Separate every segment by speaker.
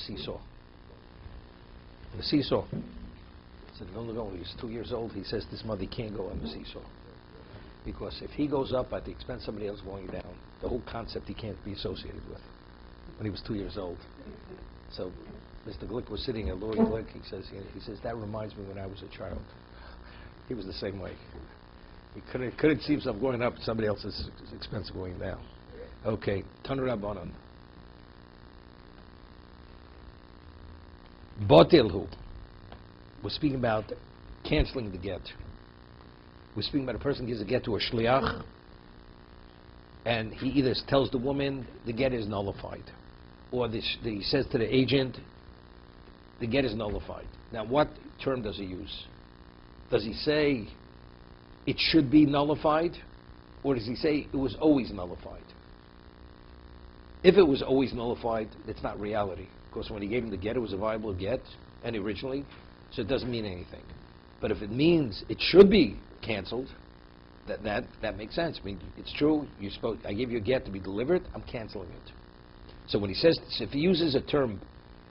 Speaker 1: seesaw. On the seesaw. So when he's 2 years old, he says to his mother, he can't go on the seesaw. Because if he goes up at the expense of somebody else going down, the whole concept he can't be associated with. When he was 2 years old. So Mr. Glick was sitting at Lori Glick, he says, that reminds me when I was a child. He was the same way. He couldn't see himself going up at somebody else's expense of going down. Okay, Tanu Rabbanan. Botilhu. We're speaking about canceling the get. We're speaking about a person gives a get to a shliach, and he either tells the woman the get is nullified, or he says to the agent, the get is nullified. Now, what term does he use? Does he say it should be nullified, or does he say it was always nullified? If it was always nullified, it's not reality, because when he gave him the get, it was a viable get, and originally, so it doesn't mean anything. But if it means it should be canceled, that makes sense. I mean, it's true. I gave you a get to be delivered. I'm canceling it. So when he says, if he uses a term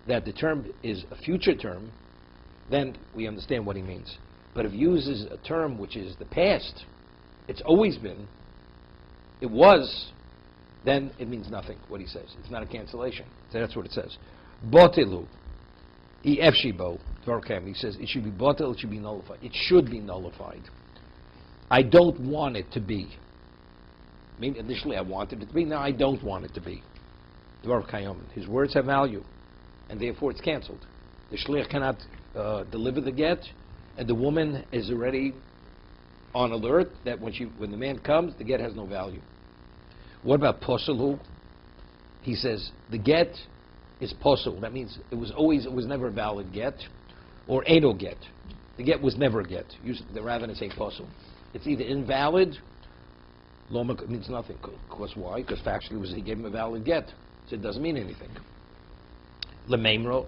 Speaker 1: that the term is a future term, then we understand what he means. But if he uses a term which is the past, it's always been, it was, then it means nothing. What he says, it's not a cancellation. So that's what it says. Botilu, efshibo, dvarkam. He says it should be botil. It should be nullified. It should be nullified. I don't want it to be. I mean, initially I wanted it to be. Now I don't want it to be. His words have value, and therefore it's canceled. The shliach cannot deliver the get, and the woman is already on alert that when the man comes, the get has no value. What about poselu? He says the get is posel. That means it was never a valid get, or eno get. The get was never a get. Rather than say posel. It's either invalid, loma means nothing. Because why? Because factually he gave him a valid get. So it doesn't mean anything. Lememro.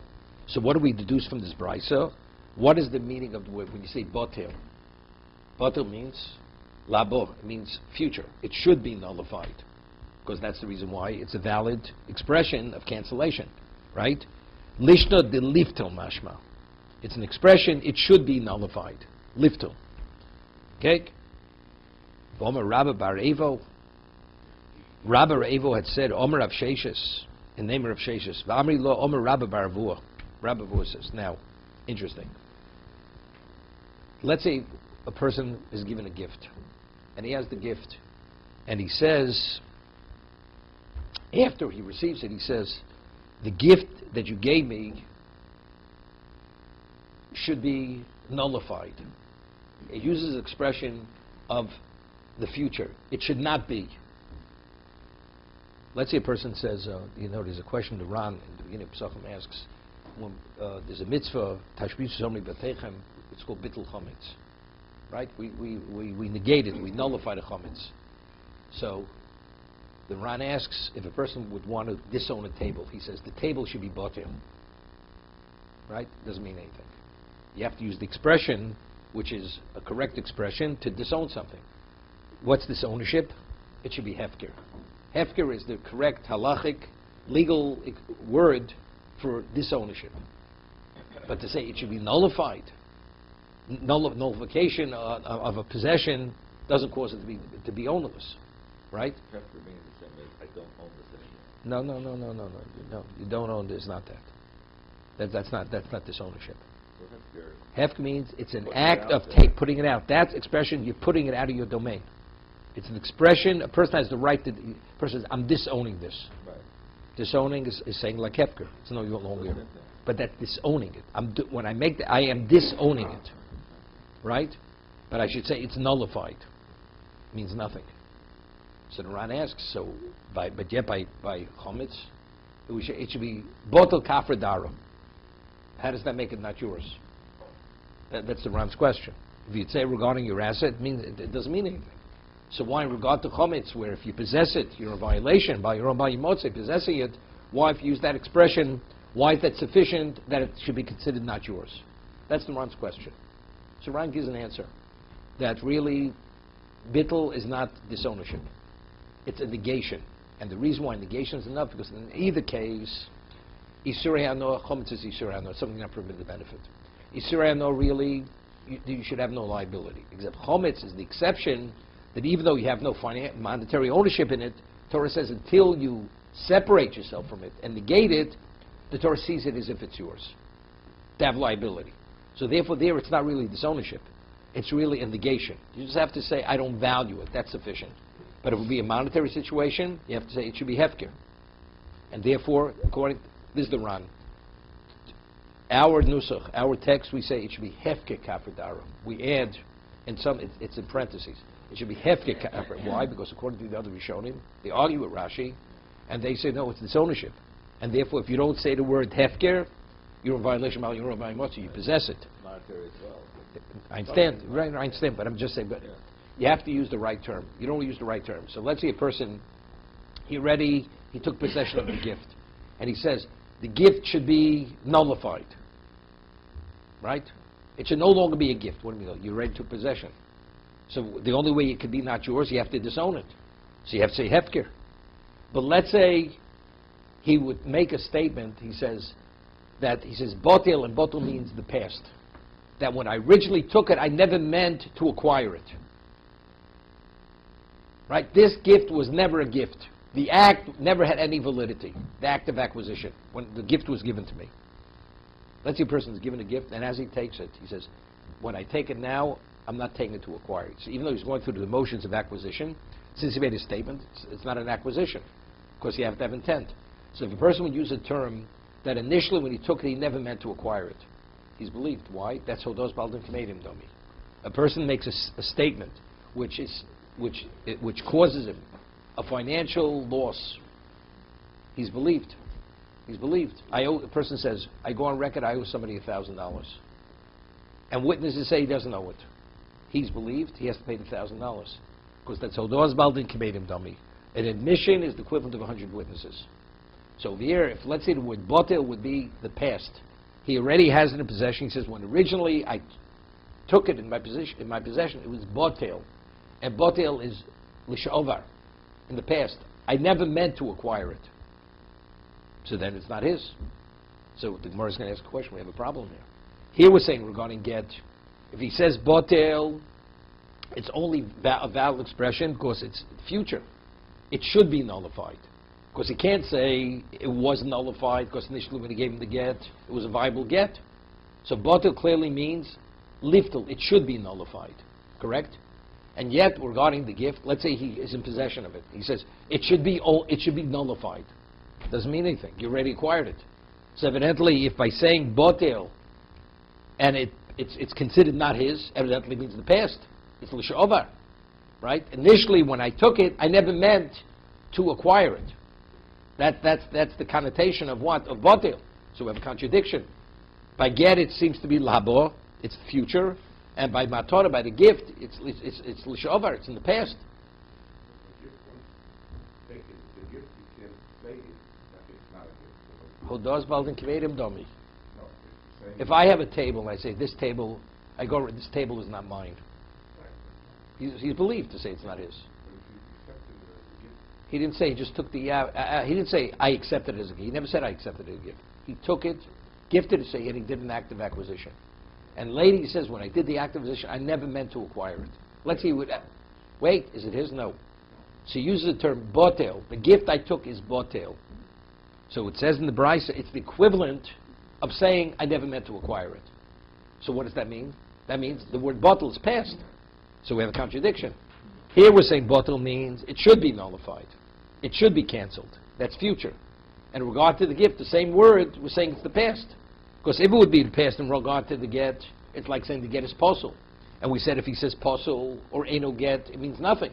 Speaker 1: So what do we deduce from this brisa? What is the meaning of the word when you say botel? Botel means labo. It means future. It should be nullified. Because that's the reason why it's a valid expression of cancellation. Right? Lishna de liftel mashma. It's an expression, it should be nullified. Liftel. Okay? Omer Rabba Bar Evo. Rabba Bar Evo had said, Omer Rav Sheshes, in the name of Rav Sheshes. V'amri lo Omer Rabba Bar Vua. Rabba Vua says, now, interesting. Let's say a person is given a gift, and he has the gift, and he says, after he receives it, he says, the gift that you gave me should be nullified. It uses the expression of the future. It should not be. Let's say a person says, there's a question to Ron, and the beginning of Pesachim asks, when there's a mitzvah, Tashbis Zomri B'Techem, it's called Bittul Chometz. Right? We negate it, we nullify the Chometz. So, the Ron asks if a person would want to disown a table. He says, the table should be botel. Right? Doesn't mean anything. You have to use the expression, which is a correct expression, to disown something. What's this ownership? It should be hefker. Hefker is the correct halachic, legal word for disownership. But to say it should be nullified, nullification of a possession doesn't cause it to be ownerless, right?
Speaker 2: Hefker means the same as I don't own this anymore.
Speaker 1: No, you don't own this, not that. That's not disownership.
Speaker 2: So
Speaker 1: Hefker means it's an act of putting it out. That's expression, you're putting it out of your domain. It's an expression, a person has the right to, a person says, I'm disowning this.
Speaker 2: Right.
Speaker 1: Disowning is saying like Hefker. It's no longer. But that's disowning it. When I make I am disowning it. Right? But I should say it's nullified. It means nothing. So the Ran asks, but yet by Chometz, it should be Botel Kafra Dara. How does that make it not yours? That's the Ran's question. If you'd say regarding your asset, it doesn't mean anything. So why in regard to Chometz, where if you possess it, you're a violation by your own Bayimotze, possessing it, why if you use that expression, why is that sufficient that it should be considered not yours? That's the Ran's question. So Ran gives an answer. That really, Bittul is not disownership. It's a negation. And the reason why negation is enough, because in either case, Isurei Hano, Chometz is Isurei Hano, something not permitted to benefit. Isurei Hano, really, you should have no liability. Except Chometz is the exception that even though you have no monetary ownership in it, Torah says until you separate yourself from it and negate it, the Torah sees it as if it's yours. To have liability. So therefore there it's not really disownership. It's really a negation. You just have to say, I don't value it. That's sufficient. But if it would be a monetary situation, you have to say it should be hefker. And therefore, this is the Ran. Our nusach, our text, we say it should be hefker kafir dara. We add, in some, it's in parentheses. It should be hefker kafir. Why? Because according to the other Rishonim, they argue with Rashi, and they say, no, it's disownership. And therefore, if you don't say the word hefker, you're in violation of your own you possess it.
Speaker 2: Monetary as well.
Speaker 1: I understand, right? I understand, but I'm just saying, but you have to use the right term. You don't use the right term. So let's say a person, he took possession of the gift, and he says the gift should be nullified, right? It should no longer be a gift. What do you mean? You already took possession. So the only way it could be not yours, you have to disown it. So you have to say hefker. But let's say he would make a statement. He says botel, and botel means the past. That when I originally took it, I never meant to acquire it. Right? This gift was never a gift. The act never had any validity. The act of acquisition, when the gift was given to me. Let's say a person is given a gift, and as he takes it, he says, when I take it now, I'm not taking it to acquire it. So even though he's going through the motions of acquisition, since he made a statement, it's not an acquisition. Of course, you have to have intent. So if a person would use a term that initially when he took it, he never meant to acquire it, he's believed. Why? That's how those baldim kamedim domi. A person makes a statement which causes him a financial loss. He's believed. He's believed. A person says, I go on record, I owe somebody $1,000. And witnesses say he doesn't owe it. He's believed, he has to pay the $1,000. Because that's how those baldim kamedim domi. An admission is the equivalent of 100 witnesses. So over here, if let's say the word botel would be the past, he already has it in possession. He says, when originally I took it in my possession, it was botel, and botel is lishaovar, in the past. I never meant to acquire it. So then it's not his. So the Gemara is going to ask a question. We have a problem here. Here we're saying regarding get, if he says botel, it's only a valid expression because it's future. It should be nullified. Because he can't say it wasn't nullified because initially when he gave him the get, it was a viable get. So botel clearly means liftel. It should be nullified. Correct? And yet, regarding the gift, let's say he is in possession of it. He says, it should be nullified. Doesn't mean anything. You already acquired it. So evidently, if by saying botel, and it's considered not his, evidently means the past. It's l'shaovar. Right? Initially, when I took it, I never meant to acquire it. That's the connotation of what? Of botel. So we have a contradiction. By get, it seems to be labo, it's the future, and by matorah, by the gift, it's l'shaovar, it's in the past. Hodos baldim kamedim domi. If I have a table and I say this table is not mine, he's believed to say it's not his. He didn't say he just took the. He didn't say I accepted it as a gift. He never said I accepted it as a gift. He took it, gifted it, and he did an act of acquisition. And later he says, when I did the act of acquisition, I never meant to acquire it. Let's see. Wait, is it his? No. So he uses the term botel. The gift I took is botel. So it says in the Brisa, it's the equivalent of saying I never meant to acquire it. So what does that mean? That means the word botel is past. So we have a contradiction. Here we're saying botel means it should be nullified. It should be canceled. That's future. And in regard to the gift, the same word, we're saying it's the past. Because if it would be the past in regard to the get, it's like saying the get is posel. And we said if he says posel or eno get, it means nothing.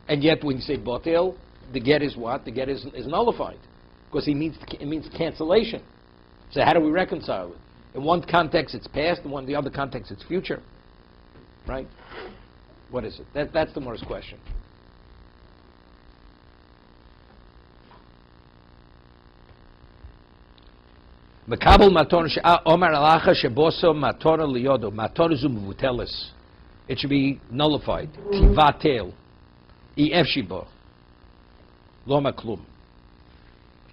Speaker 1: And yet when you say botel, the get is what? The get is nullified. Because it means cancellation. So how do we reconcile it? In one context it's past, in the other context it's future. Right? What is it? That's the Gemara's question. Makabel maton omar alacha sheboso matona liyodo matona zu mevutelis. It should be nullified. Tivatel. Ef shibo. Lo maklum.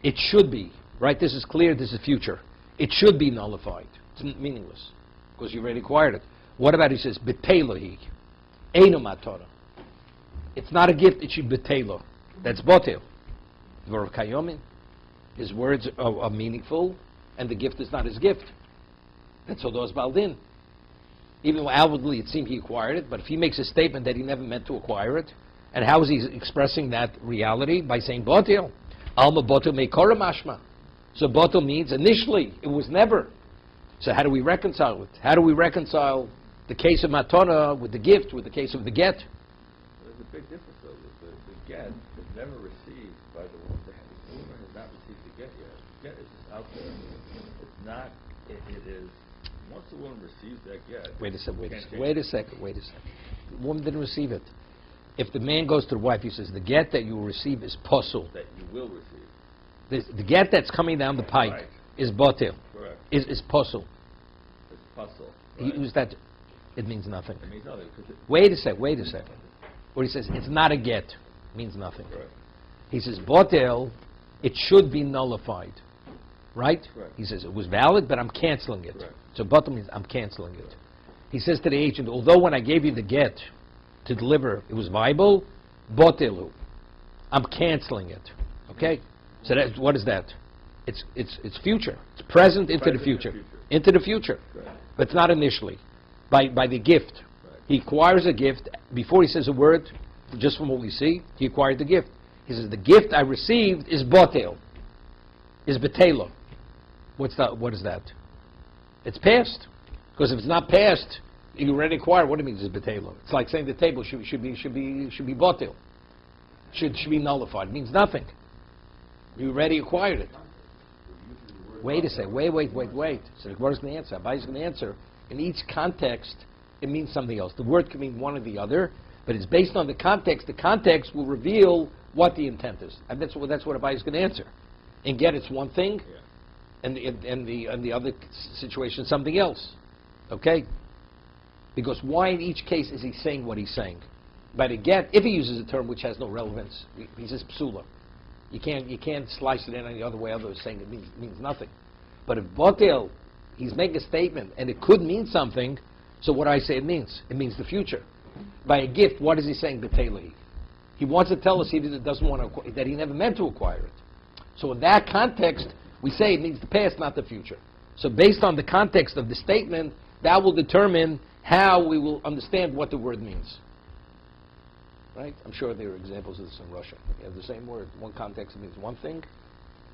Speaker 1: It should be Right? This is clear, this is future. It should be nullified. It's meaningless because you already acquired it. What about, he says, B'teilohi, Eino Matana. It's not a gift, it should be B'teilo. That's Botel. Dvar Kayomin. His words are meaningful, and the gift is not his gift. That's Hodos Baldin. Even though outwardly it seemed he acquired it, but if he makes a statement that he never meant to acquire it, and how is he expressing that reality? By saying Botel. Alma Botel Meikora Mashma. So Botel means initially it was never. So how do we reconcile it? How do we reconcile the case of Matana with the gift, with the case of the get?
Speaker 2: There's a big difference though. The get is never received by the woman. The woman has not received the get yet. The get is just out there. It's not, it is, once the woman receives that get...
Speaker 1: Wait a second. The woman didn't receive it. If the man goes to the wife, he says, the get that you will receive is possul.
Speaker 2: That you will receive.
Speaker 1: The get that's coming down the pipe
Speaker 2: Right.
Speaker 1: is botel.
Speaker 2: Correct.
Speaker 1: Is possul.
Speaker 2: It's puzzle.
Speaker 1: He
Speaker 2: Right.
Speaker 1: used that. It means nothing.
Speaker 2: It means nothing. Because
Speaker 1: Wait a second. Or he says, it's not a get. Means nothing.
Speaker 2: Correct.
Speaker 1: He says, botel, it should be nullified. Right?
Speaker 2: Correct.
Speaker 1: He says, it was valid, but I'm canceling it.
Speaker 2: Correct.
Speaker 1: So botel means I'm canceling it. He says to the agent, although when I gave you the get to deliver, it was viable, botelu. I'm canceling it. Okay? So that, what is that? It's future. It's present into the future. Into the future.
Speaker 2: Correct.
Speaker 1: But it's not initially. By the gift.
Speaker 2: Right.
Speaker 1: He acquires a gift. Before he says a word, just from what we see, he acquired the gift. He says, the gift I received is botel. Is betelo. What is that? It's past. Because if it's not past, you already acquired. What it means is betelo. It's like saying the table should be botel. Should be nullified. It means nothing. You already acquired it. Wait a second. Wait. So the Gemara is going to answer. Abaye is going to answer. In each context, it means something else. The word can mean one or the other, but it's based on the context. The context will reveal what the intent is. And that's what Abaye is going to answer. And get it's one thing, and the other situation something else. Okay? Because why in each case is he saying what he's saying? By the get, if he uses a term which has no relevance, he says psula. You can't slice it in any other way other than saying it means nothing. But if botel, he's making a statement and it could mean something, so what do I say it means? It means the future. By a gift, what is he saying? Beteli. He wants to tell us he doesn't want to, that he never meant to acquire it. So in that context, we say it means the past, not the future. So based on the context of the statement, that will determine how we will understand what the word means. Right? I'm sure there are examples of this in Russia. You have the same word. One context it means one thing.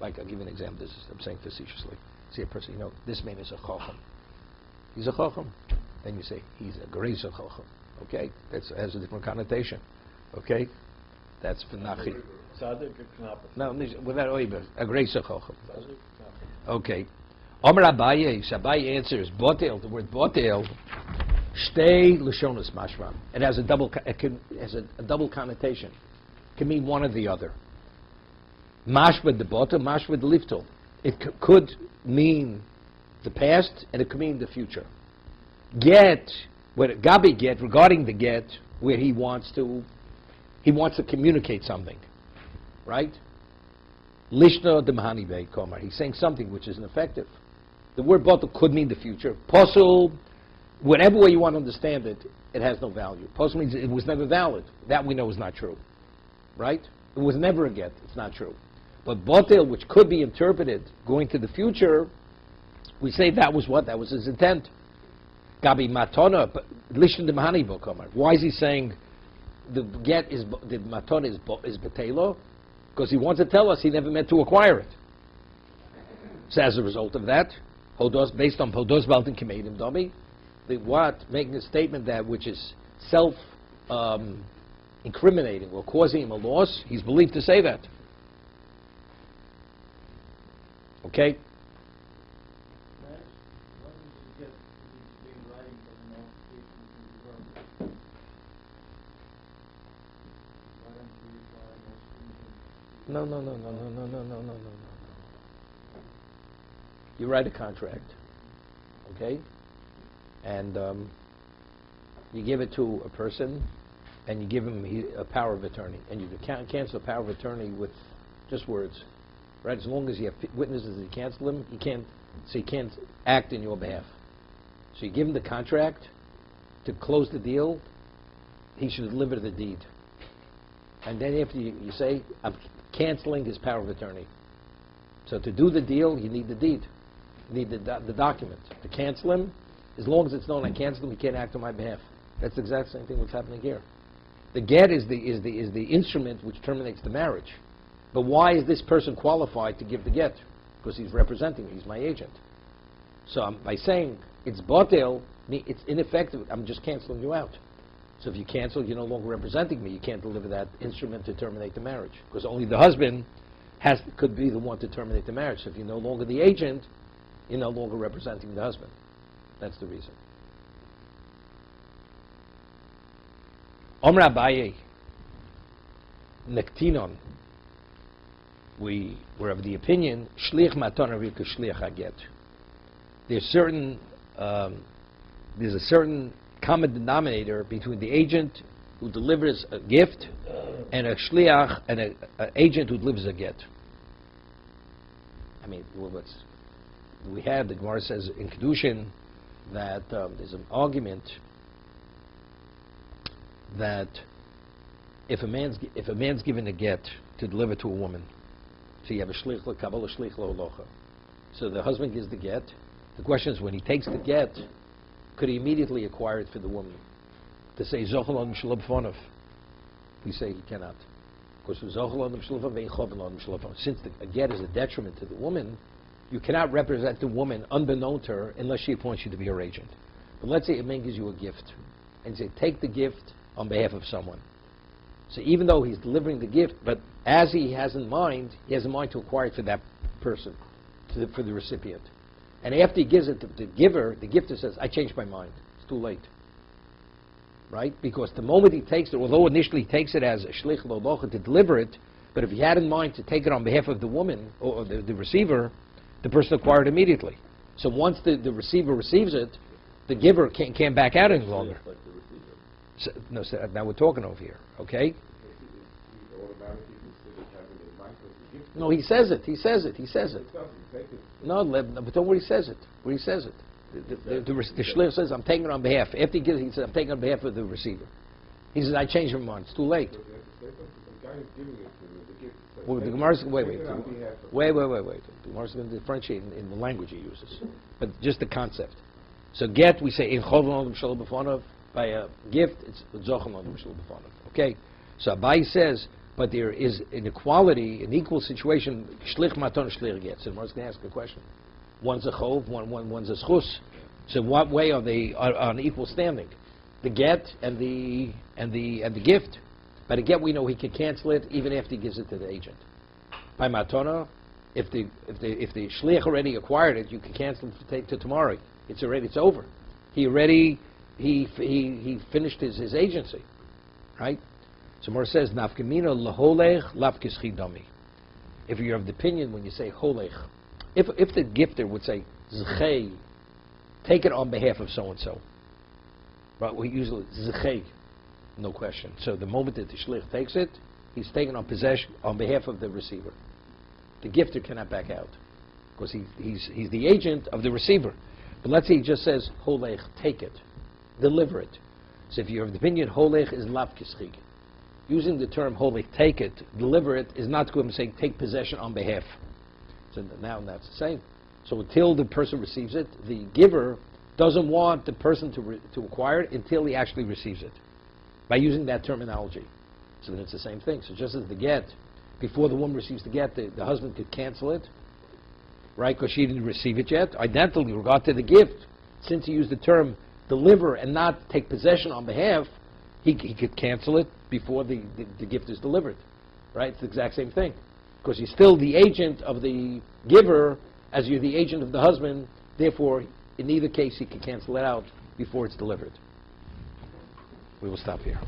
Speaker 1: Like, I'll give you an example. I'm saying facetiously. See a person, this man is a chacham. He's a chacham. Then you say, he's a great chacham. Okay? That has a different connotation. Okay? That's v'nachi. No, without oiber. A great chacham. Okay. Omer Abaye, Abaye answers, botel, the word botel, shtei l'shonos mashma. It has a double connotation. It can mean one or the other. Mashma de botel, mashma de lifto. It could mean the past and it could mean the future. Get, what Gabi get, regarding the get, where he wants to communicate something. Right? Lishna de mahani bei komar. He's saying something which is ineffective. The word botel could mean the future. Possul, whatever way you want to understand it, it has no value. Possul means it was never valid. That we know is not true. Right? It was never a get. It's not true. But botel, which could be interpreted going to the future, we say that was what? That was his intent. Gabi matona, lishn de mahani bo komar. Why is he saying the get is, the matona is betelo? Because he wants to tell us he never meant to acquire it. So as a result of that, Hodos, based on Hodos Baltin Kemedim Domi, making a statement that which is self-incriminating or causing him a loss, he's believed to say that. Okay? No. You write a contract, okay? And you give it to a person, and you give him a power of attorney, and you can cancel a power of attorney with just words, right? As long as you have witnesses that you cancel him, he can't act in your behalf. So you give him the contract to close the deal, he should deliver the deed. And then after you say, I'm canceling his power of attorney. So to do the deal, you need the deed. You need the document. To cancel him, as long as it's known I canceled him, he can't act on my behalf. That's the exact same thing that's happening here. The get is the instrument which terminates the marriage. But why is this person qualified to give the get? Because he's representing me, he's my agent. So by saying it's batel, it's ineffective, I'm just canceling you out. So if you cancel, you're no longer representing me, you can't deliver that instrument to terminate the marriage. Because only the husband could be the one to terminate the marriage. So if you're no longer the agent, you're no longer representing the husband. That's the reason. Omra Abaye, Nektinon, we were of the opinion, Shlich Matan Avika Shlich Haget. There's a certain common denominator between the agent who delivers a gift and a shliach and an agent who delivers a get. I mean, we have, the Gemara says in Kedushin that there's an argument that if a man's given a get to deliver to a woman, so you have a shlich l'kabel, a shlich l'holocha. So the husband gives the get. The question is, when he takes the get, could he immediately acquire it for the woman? To say zochel adam shelo b'fonav, we say he cannot. Because zochel adam shelo b'fonav ve'in choven adam shelo b'fonav. Since the get is a detriment to the woman, you cannot represent the woman unbeknown to her unless she appoints you to be her agent. But let's say a man gives you a gift and say, take the gift on behalf of someone. So even though he's delivering the gift, but as he has in mind to acquire it for that person, for the recipient. And after he gives it to the giver, the gifter says, I changed my mind. It's too late. Right? Because the moment he takes it, although initially he takes it as a shlich l'holocha to deliver it, but if he had in mind to take it on behalf of the woman, or the receiver, the person acquired it immediately. So once the receiver receives it, the giver can't back out any longer. So, no, so now we're talking over here, okay? No, he says it. No, but don't worry, he says it. The shliach says, I'm taking it on behalf. After he gives it, he says, I'm taking it on behalf of the receiver. He says, I changed my mind. It's too late. Well, the Gemara's, wait. The Gemara's going to differentiate in the language he uses. But just the concept. So get, we say, in chovan adam shelo b'fonav, by a gift, it's zochel adam shelo b'fonav. Okay? So Abai says, but there is an equality, an equal situation, shlich maton shlich get. So Gemara's going to ask a question. One's a chov, one's a schus. So what way are they on equal standing? The get and the gift. By the get, we know he can cancel it even after he gives it to the agent. By matona, if the shliach already acquired it, you can cancel it to take to tomorrow. It's over. He finished his agency, right? So Mor says nafkamina laholech lavkischidami. If you're of the opinion when you say holech, if the gifter would say zchei, take it on behalf of so and so, right? We usually zchei. No question. So the moment that the shlich takes it, he's taken on possession on behalf of the receiver. The gifter cannot back out because he's the agent of the receiver. But let's say he just says holech, take it, deliver it. So if you're of the opinion holech is lav kischig, using the term holech, take it, deliver it, is not going to say take possession on behalf. So now that's the same. So until the person receives it, the giver doesn't want the person to acquire it until he actually receives it. By using that terminology. So then it's the same thing. So just as the get, before the woman receives the get, the husband could cancel it, right, because she didn't receive it yet. Identically, with regard to the gift, since he used the term deliver and not take possession on behalf, he could cancel it before the gift is delivered. Right? It's the exact same thing. Because he's still the agent of the giver as you're the agent of the husband. Therefore, in either case, he can cancel it out before it's delivered. We will stop here.